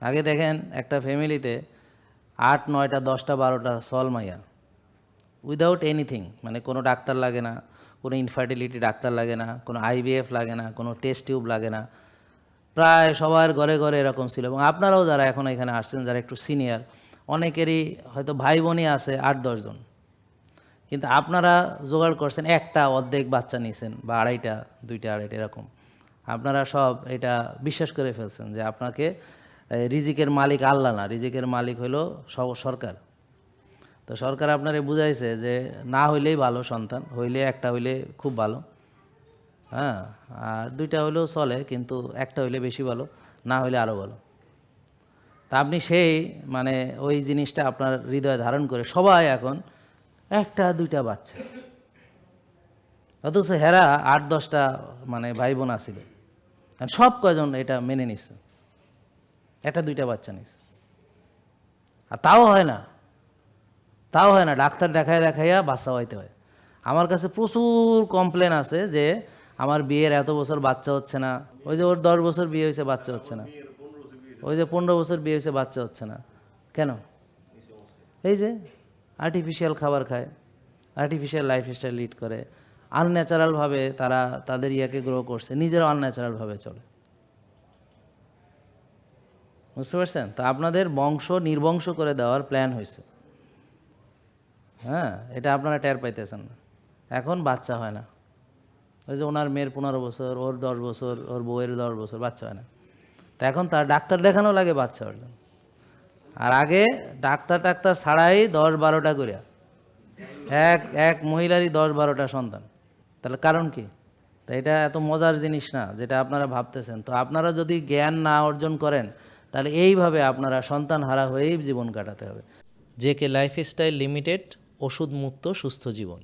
আগে দেখেন একটা ফ্যামিলিতে 8, 9টা 10টা 12টা সল মাইয়া উইদাউট এনিথিং, মানে কোনো ডাক্তার লাগে না, কোনো ইনফার্টিলিটি ডাক্তার লাগে না, কোনো আইভিএফ লাগে না, কোনো টেস্ট টিউব লাগে না, প্রায় সবার ঘরে ঘরে এরকম ছিল। এবং আপনারাও যারা এখন এখানে আসছেন, যারা একটু সিনিয়র, অনেকেরই হয়তো ভাই বোনই আছে 8-10 জন, কিন্তু আপনারা জোগাড় করছেন একটা অর্ধেক বাচ্চা নিয়েছেন বা আড়াইটা, 2টা 2.5 এরকম। আপনারা সব এটা বিশ্বাস করে ফেলছেন যে আপনাকে রিজিকের মালিক আল্লাহ না, রিজিকের মালিক হলো সরকার। তো সরকার আপনারে বুঝাইছে যে না হইলেই ভালো, সন্তান হইলে একটা হইলে খুব ভালো, হ্যাঁ, আর 2টা হইলেও চলে, কিন্তু একটা হইলে বেশি ভালো, না হইলে আরও ভালো। তা আপনি সেই মানে ওই জিনিসটা আপনার হৃদয়ে ধারণ করে সবাই এখন 1টা 2টা বাচ্চা, অথচ হেরা 8-10টা মানে ভাই বোন আছিল, সব কয়জন এটা মেনে নিচ্ছে, 1টা 2টা বাচ্চা নিচ্ছে। আর তাও হয় না, ডাক্তার দেখাইয়া বাচ্চা হইতে হয়। আমার কাছে প্রচুর কমপ্লেন আছে যে আমার বিয়ের এত বছর বাচ্চা হচ্ছে না, ওই যে ওর 10 বছর বিয়ে হয়েছে বাচ্চা হচ্ছে না, ওই যে 15 বছর বিয়ে হয়েছে বাচ্চা হচ্ছে না। কেন? এই যে আর্টিফিশিয়াল খাবার খায়, আর্টিফিশিয়াল লাইফস্টাইল লিড করে, আনন্যাচারালভাবে তারা তাদের ইয়াকে গ্রো করছে, নিজেরাও আনন্যাচারালভাবে চলে। বুঝতে পারছেন? তো আপনাদের বংশ নির্বংশ করে দেওয়ার প্ল্যান হয়েছে, হ্যাঁ, এটা আপনারা টের পাইতেছেন না। এখন বাচ্চা হয় না, ওই যে ওনার মেয়ের 15 বছর, ওর 10 বছর, ওর বউয়ের 10 বছর, বাচ্চা হয় না। তো এখন তার ডাক্তার দেখানো লাগে বাচ্চা হওয়ার জন্য। আর আগে ডাক্তার ছাড়াই 10-12টা করে এক মহিলারই 10-12টা সন্তান। তাহলে কারণ কি? তা এটা এত মজার জিনিস না যেটা আপনারা ভাবতেছেন। তো আপনারা যদি জ্ঞান না অর্জন করেন, তাহলে এইভাবে আপনারা সন্তান হারা হয়েই জীবন কাটাতে হবে। জেকে লাইফস্টাইল লিমিটেড, ওষুধ মুক্ত সুস্থ জীবন।